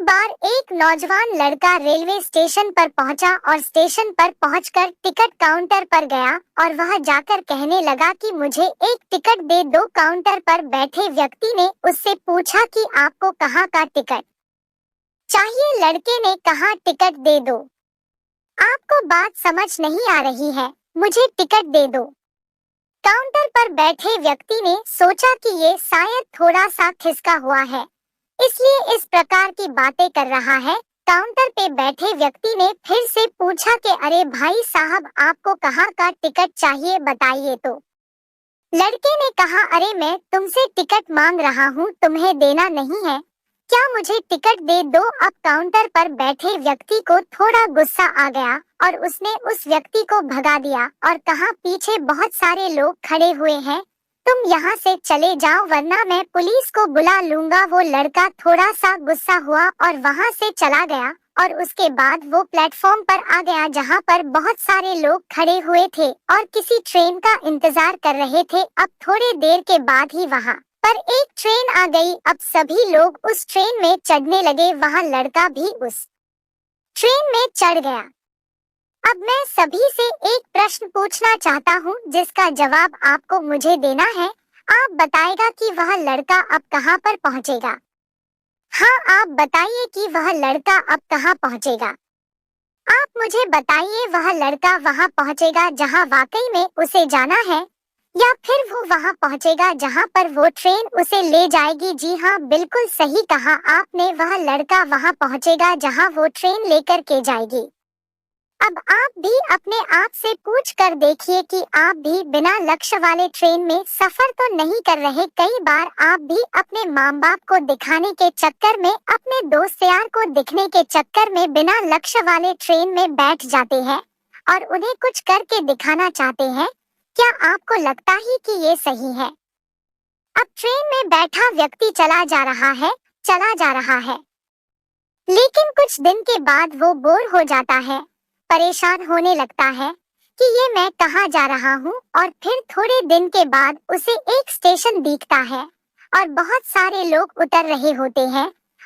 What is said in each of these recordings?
एक बार एक नौजवान लड़का रेलवे स्टेशन पर पहुंचा और स्टेशन पर पहुंचकर टिकट काउंटर पर गया और वह जाकर कहने लगा कि मुझे एक टिकट दे दो। काउंटर पर बैठे व्यक्ति ने उससे पूछा कि आपको कहाँ का टिकट चाहिए। लड़के ने कहा टिकट दे दो। आपको बात समझ नहीं आ रही है, मुझे टिकट दे दो। काउंटर पर बैठे व्यक्ति ने सोचा कि ये शायद थोड़ा सा खिसका हुआ है, इसलिए इस प्रकार की बातें कर रहा है। काउंटर पे बैठे व्यक्ति ने फिर से पूछा कि अरे भाई साहब, आपको कहाँ का टिकट चाहिए, बताइए तो। लड़के ने कहा अरे मैं तुमसे टिकट मांग रहा हूँ, तुम्हें देना नहीं है क्या, मुझे टिकट दे दो। अब काउंटर पर बैठे व्यक्ति को थोड़ा गुस्सा आ गया और उसने उस व्यक्ति को भगा दिया और कहा पीछे बहुत सारे लोग खड़े हुए हैं, तुम यहाँ से चले जाओ वरना मैं पुलिस को बुला लूंगा। वो लड़का थोड़ा सा गुस्सा हुआ और वहाँ से चला गया और उसके बाद वो प्लेटफॉर्म पर आ गया जहाँ पर बहुत सारे लोग खड़े हुए थे और किसी ट्रेन का इंतजार कर रहे थे। अब थोड़ी देर के बाद ही वहाँ पर एक ट्रेन आ गई। अब सभी लोग उस ट्रेन में चढ़ने लगे, वहाँ लड़का भी उस ट्रेन में चढ़ गया। अब मैं सभी से एक प्रश्न पूछना चाहता हूँ जिसका जवाब आपको मुझे देना है। आप बताएगा कि वह लड़का अब कहाँ पर पहुँचेगा। हाँ, आप बताइए कि वह लड़का अब कहाँ पहुँचेगा। आप मुझे बताइए वह लड़का वहाँ पहुँचेगा जहाँ वाकई में उसे जाना है, या फिर वो वहाँ पहुँचेगा जहाँ पर वो ट्रेन उसे ले जाएगी। जी हाँ, बिल्कुल सही कहा आपने, वह लड़का वहाँ पहुँचेगा जहाँ वो ट्रेन लेकर के जाएगी। अब आप भी अपने आप से पूछ कर देखिए कि आप भी बिना लक्ष्य वाले ट्रेन में सफर तो नहीं कर रहे। कई बार आप भी अपने माँ बाप को दिखाने के चक्कर में, अपने दोस्त यार को दिखने के चक्कर में बिना लक्ष्य वाले ट्रेन में बैठ जाते हैं और उन्हें कुछ करके दिखाना चाहते हैं। क्या आपको लगता ही कि ये सही है? अब ट्रेन में बैठा व्यक्ति चला जा रहा है, लेकिन कुछ दिन के बाद वो बोर हो जाता है, परेशान होने लगता है कि ये मैं कहाँ जा रहा हूँ। और फिर थोड़े दिन के बाद उसे एक स्टेशन दिखता है और बहुत सारे लोग उतर रहे होते हैं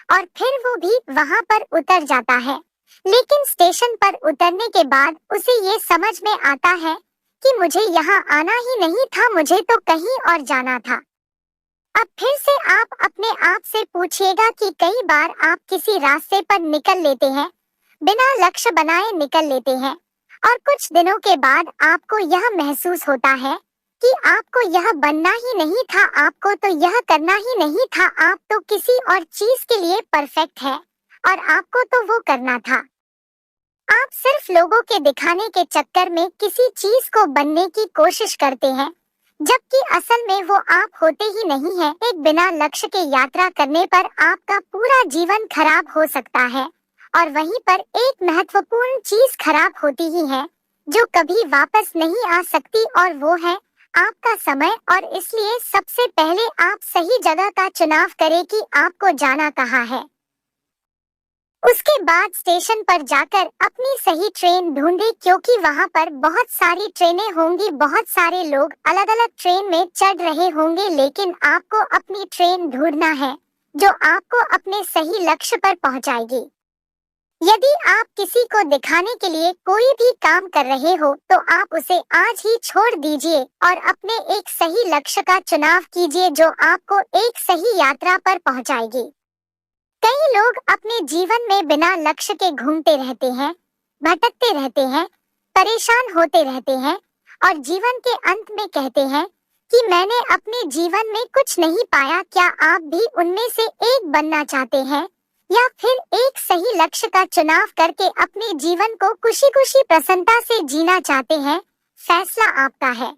और फिर वो भी वहाँ पर उतर जाता है। लेकिन स्टेशन पर उतरने के बाद उसे ये समझ में आता है कि मुझे यहाँ आना ही नहीं था, मुझे तो कहीं और जाना था। अब फिर से आप अपने आप से पूछिएगा कि कई बार आप किसी रास्ते पर निकल लेते हैं, बिना लक्ष्य बनाए निकल लेते हैं और कुछ दिनों के बाद आपको यह महसूस होता है कि आपको यह बनना ही नहीं था, आपको तो यह करना ही नहीं था, आप तो किसी और चीज के लिए परफेक्ट है और आपको तो वो करना था। आप सिर्फ लोगों के दिखाने के चक्कर में किसी चीज को बनने की कोशिश करते हैं, जबकि असल में वो आप होते ही नहीं है। एक बिना लक्ष्य के यात्रा करने पर आपका पूरा जीवन खराब हो सकता है और वहीं पर एक महत्वपूर्ण चीज खराब होती ही है जो कभी वापस नहीं आ सकती, और वो है आपका समय। और इसलिए सबसे पहले आप सही जगह का चुनाव करें कि आपको जाना कहाँ है। उसके बाद स्टेशन पर जाकर अपनी सही ट्रेन ढूंढे, क्योंकि वहाँ पर बहुत सारी ट्रेनें होंगी, बहुत सारे लोग अलग अलग ट्रेन में चढ़ रहे होंगे, लेकिन आपको अपनी ट्रेन ढूंढना है जो आपको अपने सही लक्ष्य पर पहुँचाएगी। यदि आप किसी को दिखाने के लिए कोई भी काम कर रहे हो तो आप उसे आज ही छोड़ दीजिए और अपने एक सही लक्ष्य का चुनाव कीजिए जो आपको एक सही यात्रा पर पहुंचाएगी। कई लोग अपने जीवन में बिना लक्ष्य के घूमते रहते हैं, भटकते रहते हैं, परेशान होते रहते हैं और जीवन के अंत में कहते हैं कि मैंने अपने जीवन में कुछ नहीं पाया। क्या आप भी उनमें से एक बनना चाहते हैं, या फिर एक सही लक्ष्य का चुनाव करके अपने जीवन को खुशी खुशी प्रसन्नता से जीना चाहते हैं? फैसला आपका है।